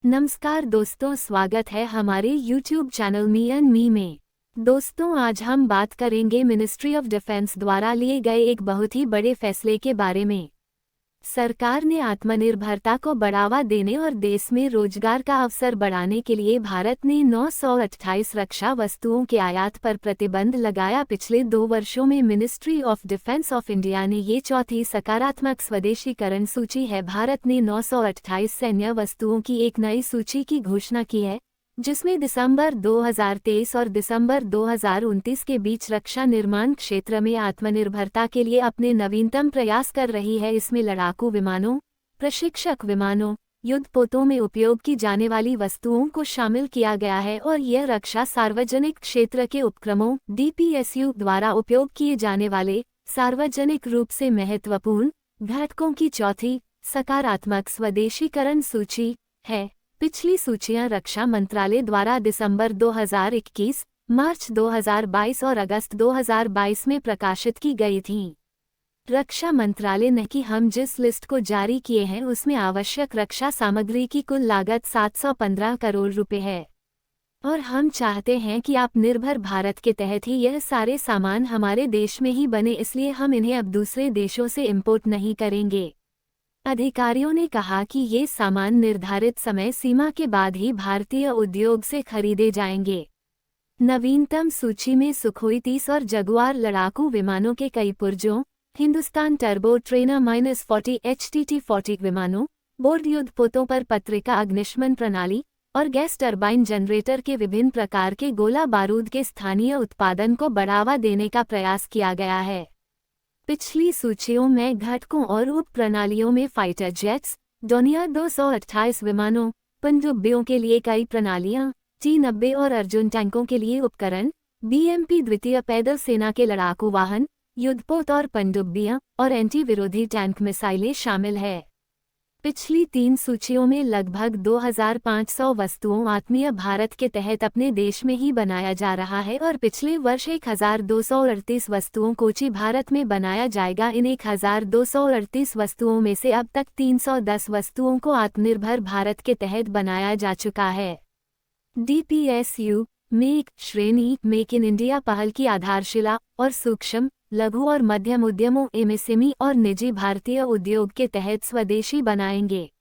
नमस्कार दोस्तों, स्वागत है हमारे YouTube channel me and me में। दोस्तों, आज हम बात करेंगे मिनिस्ट्री ऑफ डिफेंस द्वारा लिए गए एक बहुत ही बड़े फैसले के बारे में। सरकार ने आत्मनिर्भरता को बढ़ावा देने और देश में रोजगार का अवसर बढ़ाने के लिए भारत ने 928 रक्षा वस्तुओं के आयात पर प्रतिबंध लगाया। पिछले 2 वर्षों में ministry of defence of India ने ये चौथी सकारात्मक स्वदेशीकरण सूची है। भारत ने 928 सैन्य वस्तुओं की एक नई सूची की घोषणा की है, जिसमें दिसंबर 2023 और दिसंबर 2029 के बीच रक्षा निर्माण क्षेत्र में आत्मनिर्भरता के लिए अपने नवीनतम प्रयास कर रही है। इसमें लड़ाकू विमानों, प्रशिक्षक विमानों, युद्धपोतों में उपयोग की जाने वाली वस्तुओं को शामिल किया गया है और यह रक्षा सार्वजनिक क्षेत्र के उपक्रमों DPSU द्वारा उपयोग किए जाने वाले सार्वजनिक रूप से महत्वपूर्ण घटकों की चौथी सकारात्मक स्वदेशीकरण सूची है। पिछली सूचियां रक्षा मंत्रालय द्वारा दिसंबर 2021, मार्च 2022 और अगस्त 2022 में प्रकाशित की गई थीं। रक्षा मंत्रालय ने कि हम जिस लिस्ट को जारी किए हैं उसमें आवश्यक रक्षा सामग्री की कुल लागत 715 करोड़ रुपए है और हम चाहते हैं कि आत्मनिर्भर भारत के तहत ही यह सारे सामान हमारे देश में ही बने, इसलिए हम इन्हें अब दूसरे देशों से इंपोर्ट नहीं करेंगे। अधिकारियों ने कहा कि ये सामान निर्धारित समय सीमा के बाद ही भारतीय उद्योग से खरीदे जाएंगे। नवीनतम सूची में सुखोई 30 और जगुआर लड़ाकू विमानों के कई पुर्जों, हिंदुस्तान टर्बो ट्रेनर -40 HTT-40 विमानों, बोर्ड युद्धपोतों पर पत्रिका अग्निशमन प्रणाली और गैस टरबाइन जनरेटर के विभिन्न प्रकार के गोला बारूद के स्थानीय उत्पादन को बढ़ावा देने का प्रयास किया गया है। पिछली सूचियों में घटकों और उप प्रणालियों में फाइटर जेट्स, डोनियर 228 विमानों, पनडुब्बियों के लिए कई प्रणालियां, T-90 और अर्जुन टैंकों के लिए उपकरण, BMP द्वितीय पैदल सेना के लड़ाकू वाहन, युद्धपोत और पनडुब्बियां और एंटी विरोधी टैंक मिसाइलें शामिल है। पिछली 3 सूचियों में लगभग 2500 वस्तुओं आत्मीय भारत के तहत अपने देश में ही बनाया जा रहा है और पिछले वर्ष 1238 वस्तुओं कोची भारत में बनाया जाएगा। इन 1238 वस्तुओं में से अब तक 310 वस्तुओं को आत्मनिर्भर भारत के तहत बनाया जा चुका है। DPSU मेक श्रेणी मेक इन इंडिया पहल की आधारशिला और सूक्ष्म, लघु और मध्यम उद्यमों MSME और निजी भारतीय उद्योग के तहत स्वदेशी बनाएंगे।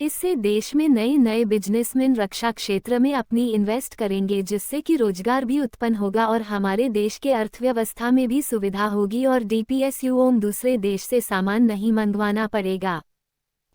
इससे देश में नए बिजनेसमैन रक्षा क्षेत्र में अपनी इन्वेस्ट करेंगे, जिससे कि रोजगार भी उत्पन्न होगा और हमारे देश के अर्थव्यवस्था में भी सुविधा होगी और DPSU दूसरे देश से सामान नहीं मंगवाना पड़ेगा।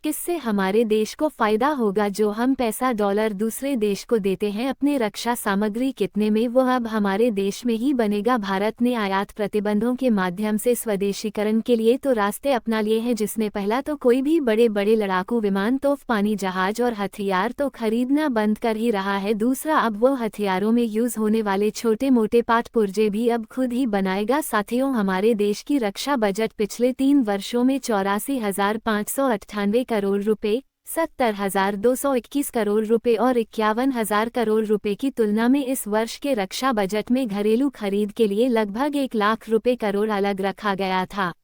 किससे हमारे देश को फायदा होगा? जो हम पैसा डॉलर दूसरे देश को देते हैं अपने रक्षा सामग्री कितने में, वो अब हमारे देश में ही बनेगा। भारत ने आयात प्रतिबंधों के माध्यम से स्वदेशीकरण के लिए तो रास्ते अपना लिए हैं, जिसमें पहला तो कोई भी बड़े बड़े लड़ाकू विमान, तोफपानी जहाज और हथियार तो खरीदना बंद कर ही रहा है। दूसरा, अब वो हथियारों में यूज होने वाले छोटे मोटे पाट पुर्जे भी अब खुद ही बनाएगा। साथियों, हमारे देश की रक्षा बजट पिछले 3 वर्षों में 84,598 करोड़ रुपए, 70,221 करोड़ रुपए और 51,000 करोड़ रुपए की तुलना में इस वर्ष के रक्षा बजट में घरेलू खरीद के लिए लगभग 1 लाख रुपए करोड़ अलग रखा गया था।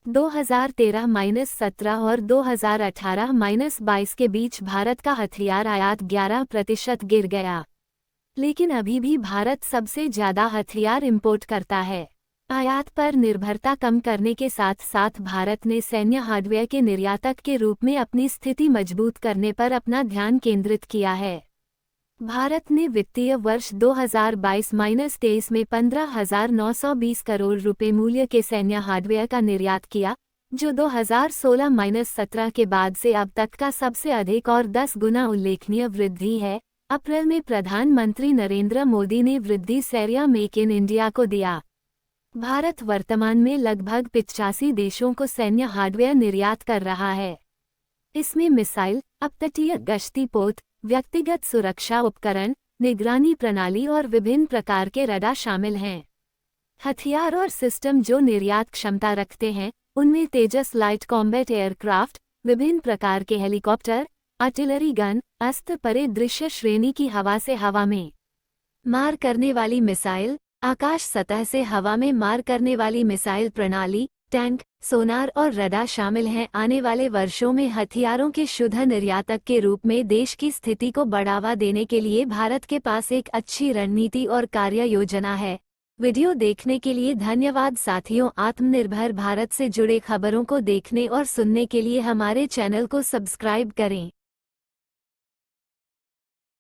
2013-17 और 2018-22 के बीच भारत का हथियार आयात 11% गिर गया, लेकिन अभी भी भारत सबसे ज्यादा हथियार इंपोर्ट करता है। आयात पर निर्भरता कम करने के साथ साथ भारत ने सैन्य हार्डवेयर के निर्यातक के रूप में अपनी स्थिति मजबूत करने पर अपना ध्यान केंद्रित किया है। भारत ने वित्तीय वर्ष 2022-23 में 15,920 करोड़ रुपए मूल्य के सैन्य हार्डवेयर का निर्यात किया, जो 2016-17 के बाद से अब तक का सबसे अधिक और 10 गुना उल्लेखनीय वृद्धि है। अप्रैल में प्रधानमंत्री नरेंद्र मोदी ने वृद्धि श्रेय मेक इन इंडिया को दिया। भारत वर्तमान में लगभग 85 देशों को सैन्य हार्डवेयर निर्यात कर रहा है। इसमें मिसाइल, अपतटीय गश्ती पोत, व्यक्तिगत सुरक्षा उपकरण, निगरानी प्रणाली और विभिन्न प्रकार के रडार शामिल हैं। हथियार और सिस्टम जो निर्यात क्षमता रखते हैं उनमें तेजस लाइट कॉम्बैट एयरक्राफ्ट, विभिन्न प्रकार के हेलीकॉप्टर, आर्टिलरी गन, अस्त्र परिदृश्य श्रेणी की हवा से हवा में मार करने वाली मिसाइल, आकाश सतह से हवा में मार करने वाली मिसाइल प्रणाली, टैंक, सोनार और रडार शामिल हैं। आने वाले वर्षों में हथियारों के शुद्ध निर्यातक के रूप में देश की स्थिति को बढ़ावा देने के लिए भारत के पास एक अच्छी रणनीति और कार्य योजना है। वीडियो देखने के लिए धन्यवाद साथियों। आत्मनिर्भर भारत से जुड़े खबरों को देखने और सुनने के लिए हमारे चैनल को सब्सक्राइब करें।